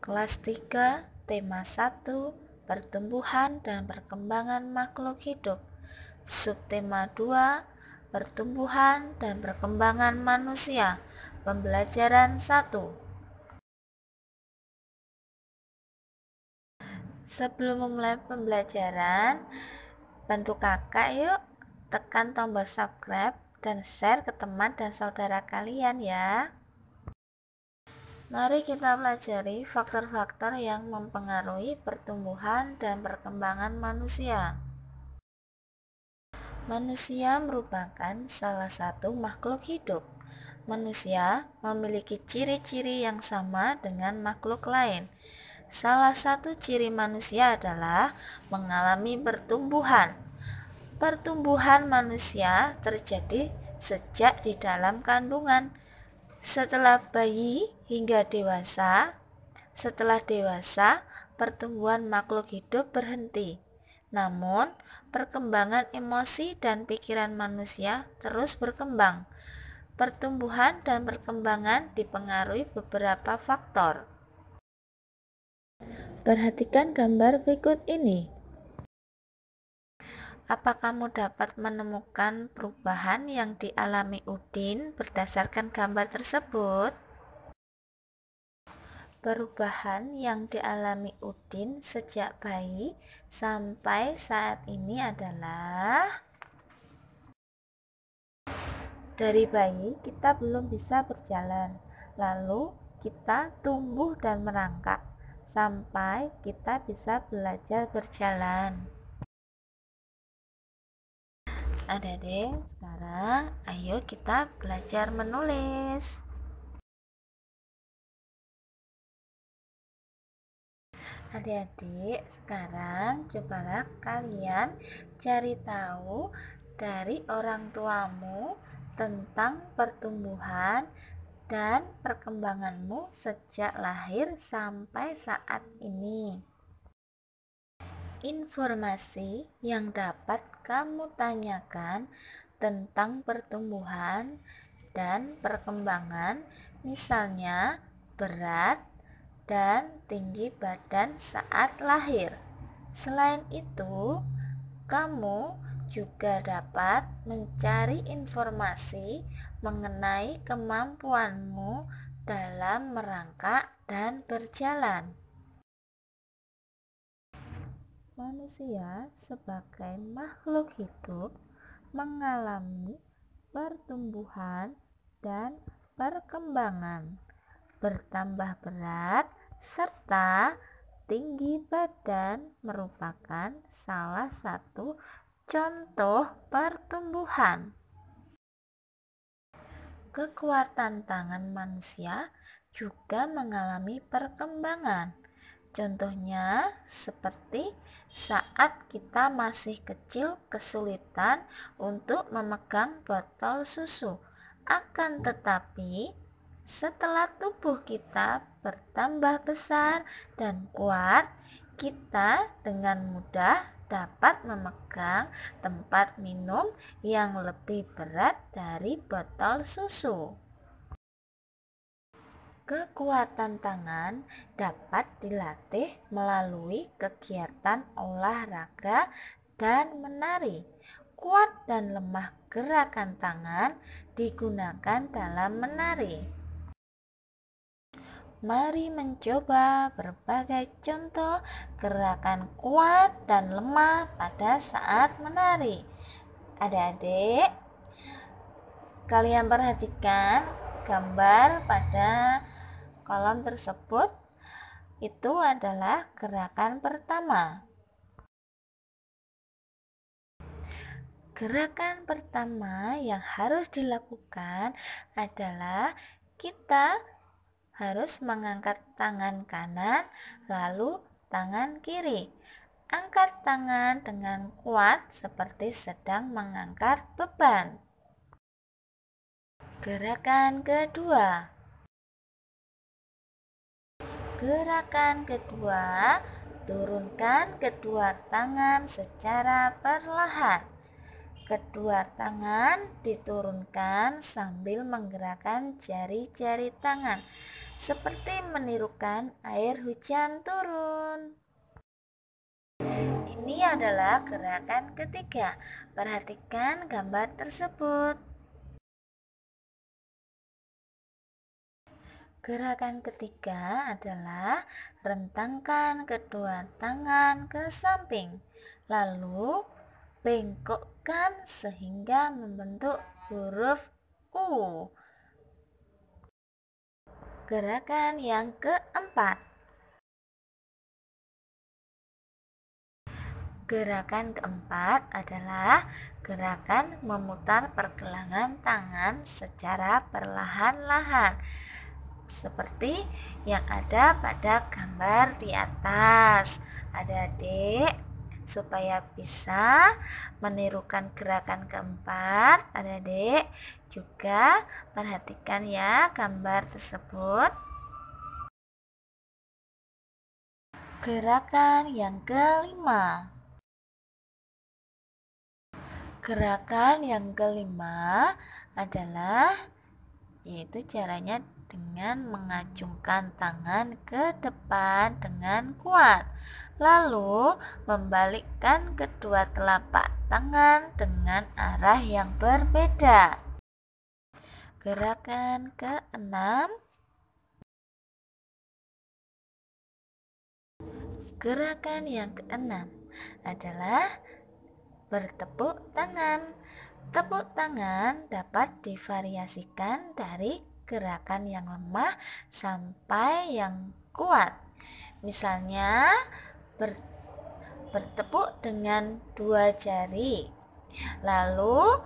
Kelas 3, tema 1, pertumbuhan dan perkembangan makhluk hidup. Subtema 2, pertumbuhan dan perkembangan manusia. Pembelajaran 1. Sebelum memulai pembelajaran, bantu kakak yuk, tekan tombol subscribe dan share ke teman dan saudara kalian ya. Mari kita pelajari faktor-faktor yang mempengaruhi pertumbuhan dan perkembangan manusia. Manusia merupakan salah satu makhluk hidup. Manusia memiliki ciri-ciri yang sama dengan makhluk lain. Salah satu ciri manusia adalah mengalami pertumbuhan. Pertumbuhan manusia terjadi sejak di dalam kandungan, setelah bayi hingga dewasa. Setelah dewasa, pertumbuhan makhluk hidup berhenti. Namun, perkembangan emosi dan pikiran manusia terus berkembang. Pertumbuhan dan perkembangan dipengaruhi beberapa faktor. Perhatikan gambar berikut ini. Apa kamu dapat menemukan perubahan yang dialami Udin berdasarkan gambar tersebut? Perubahan yang dialami Udin sejak bayi sampai saat ini adalah: dari bayi kita belum bisa berjalan, lalu kita tumbuh dan merangkak sampai kita bisa belajar berjalan. Adik-adik, sekarang ayo kita belajar menulis. Adik-adik, sekarang cobalah kalian cari tahu dari orang tuamu tentang pertumbuhan dan perkembanganmu sejak lahir sampai saat ini. Informasi yang dapat kamu tanyakan tentang pertumbuhan dan perkembangan, misalnya berat dan tinggi badan saat lahir. Selain itu, kamu juga dapat mencari informasi mengenai kemampuanmu dalam merangkak dan berjalan. Manusia sebagai makhluk hidup mengalami pertumbuhan dan perkembangan. Bertambah berat serta tinggi badan merupakan salah satu contoh pertumbuhan. Kekuatan tangan manusia juga mengalami perkembangan. Contohnya seperti saat kita masih kecil kesulitan untuk memegang botol susu. Akan tetapi setelah tubuh kita bertambah besar dan kuat, kita dengan mudah dapat memegang tempat minum yang lebih berat dari botol susu. Kekuatan tangan dapat dilatih melalui kegiatan olahraga dan menari. Kuat dan lemah gerakan tangan digunakan dalam menari. Mari mencoba berbagai contoh gerakan kuat dan lemah pada saat menari. Adik-adik, kalian perhatikan gambar pada kolom tersebut. Itu adalah gerakan pertama. Gerakan pertama yang harus dilakukan adalah kita harus mengangkat tangan kanan lalu tangan kiri. Angkat tangan dengan kuat seperti sedang mengangkat beban. Gerakan kedua. Gerakan kedua, turunkan kedua tangan secara perlahan. Kedua tangan diturunkan sambil menggerakkan jari-jari tangan. seperti menirukan air hujan turun. Ini adalah gerakan ketiga. Perhatikan gambar tersebut. Gerakan ketiga adalah rentangkan kedua tangan ke samping, lalu bengkokkan sehingga membentuk huruf U. Gerakan yang keempat. Gerakan keempat adalah gerakan memutar pergelangan tangan secara perlahan-lahan, seperti yang ada pada gambar di atas. Adik-adik, supaya bisa menirukan gerakan keempat, adik-adik juga perhatikan ya gambar tersebut. Gerakan yang kelima. Gerakan yang kelima adalah yaitu caranya dengan mengacungkan tangan ke depan dengan kuat, lalu membalikkan kedua telapak tangan dengan arah yang berbeda. Gerakan keenam. Gerakan yang keenam adalah bertepuk tangan. Tepuk tangan dapat divariasikan dari gerakan yang lemah sampai yang kuat. Misalnya bertepuk dengan 2 jari. Lalu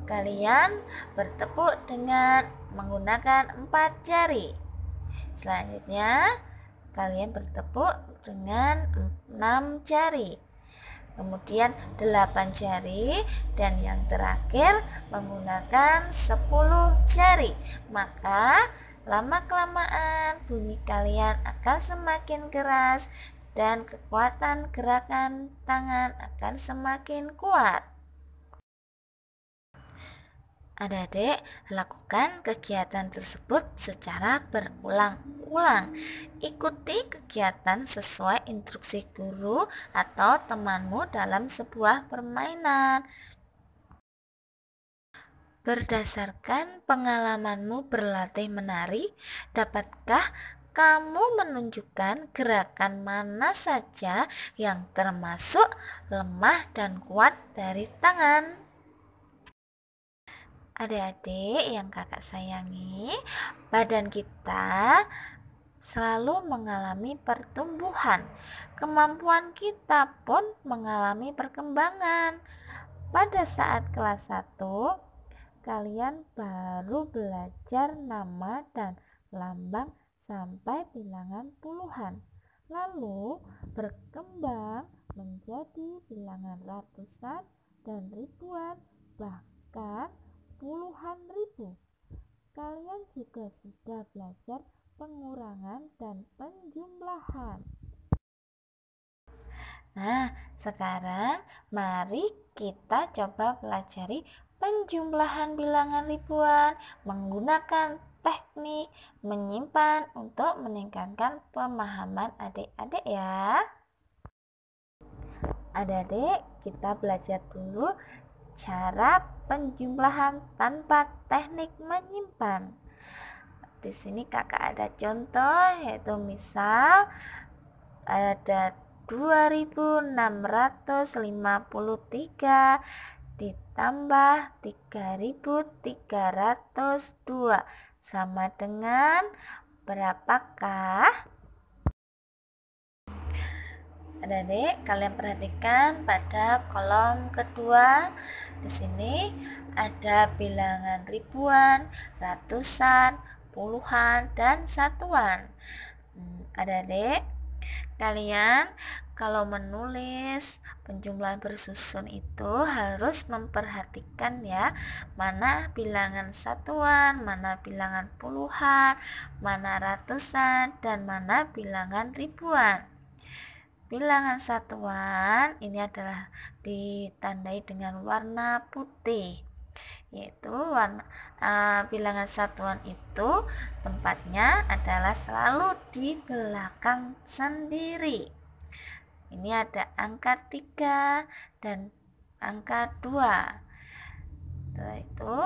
kalian bertepuk dengan menggunakan 4 jari. Selanjutnya kalian bertepuk dengan 6 jari. Kemudian 8 jari, dan yang terakhir menggunakan 10 jari. Maka lama-kelamaan bunyi kalian akan semakin keras dan kekuatan gerakan tangan akan semakin kuat. Adik-adik, lakukan kegiatan tersebut secara berulang-ulang. Ikuti kegiatan sesuai instruksi guru atau temanmu dalam sebuah permainan. Berdasarkan pengalamanmu berlatih menari, dapatkah kamu menunjukkan gerakan mana saja yang termasuk lemah dan kuat dari tangan? Adik-adik yang kakak sayangi, badan kita selalu mengalami pertumbuhan. Kemampuan kita pun mengalami perkembangan. Pada saat kelas 1, kalian baru belajar nama dan lambang sampai bilangan puluhan. Lalu berkembang menjadi bilangan ratusan dan ribuan, bahkan puluhan ribu. Kalian juga sudah belajar pengurangan dan penjumlahan. Nah, sekarang mari kita coba pelajari penjumlahan bilangan ribuan menggunakan teknik menyimpan untuk meningkatkan pemahaman adik-adik ya. Adik-adik, kita belajar dulu cara penjumlahan tanpa teknik menyimpan. Di sini kakak ada contoh, yaitu misal ada 2653 ditambah 3302 sama dengan berapakah? Adik-adik, kalian perhatikan pada kolom kedua. Di sini ada bilangan ribuan, ratusan, puluhan, dan satuan. Adik-adik, kalian kalau menulis penjumlahan bersusun itu harus memperhatikan ya, mana bilangan satuan, mana bilangan puluhan, mana ratusan, dan mana bilangan ribuan. Bilangan satuan ini adalah ditandai dengan warna putih. yaitu bilangan satuan itu tempatnya adalah selalu di belakang sendiri. Ini ada angka 3 dan angka 2. Setelah itu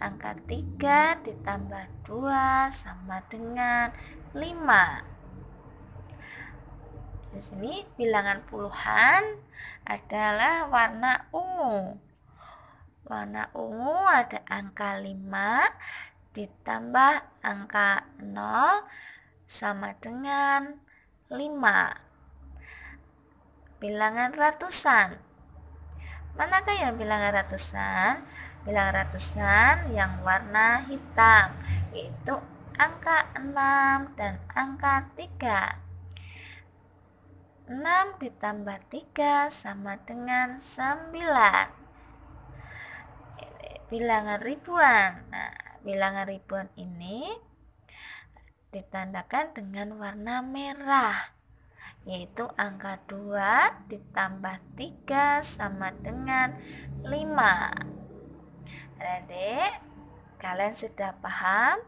angka 3 ditambah 2 sama dengan 5. Di sini bilangan puluhan adalah warna ungu. Warna ungu ada angka 5 ditambah angka 0 sama dengan 5. Bilangan ratusan. Manakah yang bilangan ratusan? Bilangan ratusan yang warna hitam, yaitu angka 6 dan angka 3. 6 ditambah 3 sama dengan 9. Bilangan ribuan. Nah, bilangan ribuan ini ditandakan dengan warna merah, yaitu angka 2 ditambah 3 sama dengan 5. Adik-adik, kalian sudah paham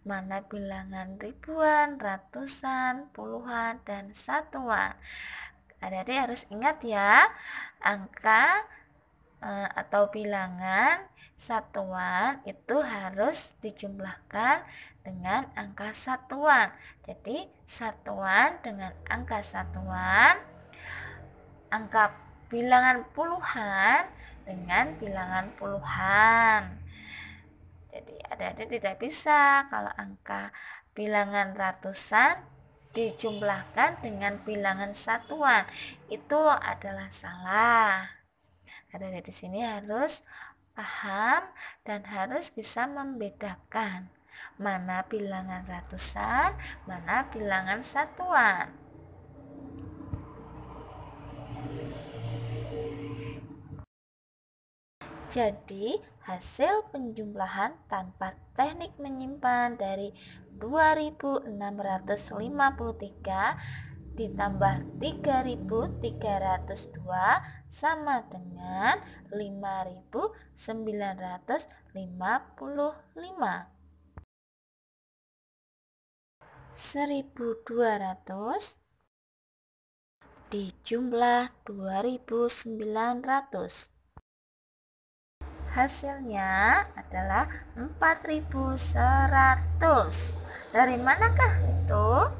mana bilangan ribuan, ratusan, puluhan, dan satuan. Adik-adik harus ingat ya, angka atau bilangan satuan itu harus dijumlahkan dengan angka satuan. Jadi satuan dengan angka satuan, angka bilangan puluhan dengan bilangan puluhan. Jadi adik-adik tidak bisa kalau angka bilangan ratusan dijumlahkan dengan bilangan satuan, itu adalah salah. Adik-adik di sini harus paham dan harus bisa membedakan mana bilangan ratusan, mana bilangan satuan. Jadi, hasil penjumlahan tanpa teknik menyimpan dari 2653 ditambah 3302 sama dengan 5955. 1200 dijumlah 2900. Hasilnya adalah 4100. Dari manakah itu?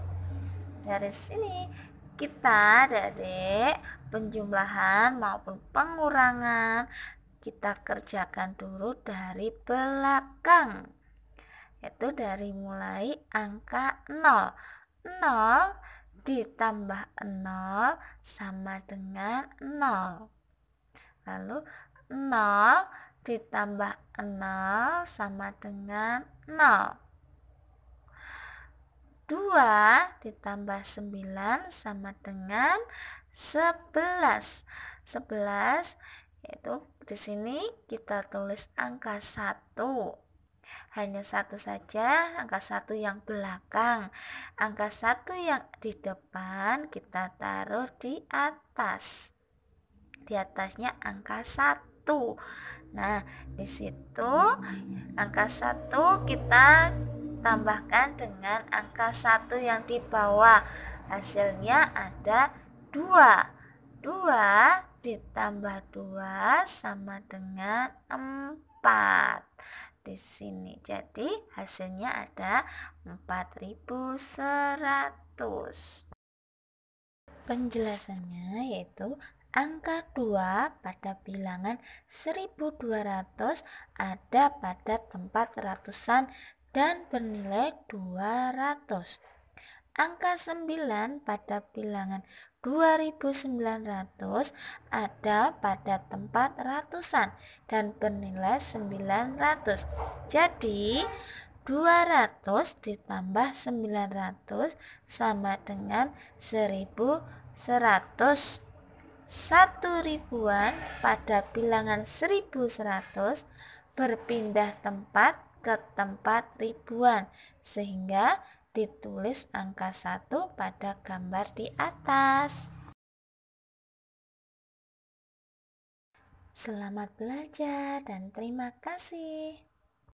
Dari sini kita adik-adik penjumlahan maupun pengurangan kita kerjakan dulu dari belakang, yaitu dari mulai angka 0. 0 ditambah 0 sama dengan 0. Lalu 0 ditambah 0 sama dengan 0. 2 ditambah 9 sama dengan 11. 11 yaitu di sini kita tulis angka 1. Hanya satu saja, angka 1 yang belakang. Angka 1 yang di depan kita taruh di atas. Di atasnya angka 1. Nah, di situ angka 1 kita tambahkan dengan angka 1 yang di bawah. Hasilnya ada 2. 2 ditambah 2 sama dengan 4. Di sini jadi hasilnya ada 4100. Penjelasannya yaitu angka 2 pada bilangan 1200 ada pada tempat ratusan dan bernilai 200. Angka 9 pada bilangan 2900 ada pada tempat ratusan dan bernilai 900. Jadi 200 ditambah 900 sama dengan 1100. 1 ribuan pada bilangan 1100 berpindah tempat ke tempat ribuan, sehingga ditulis angka 1 pada gambar di atas. Selamat belajar dan terima kasih.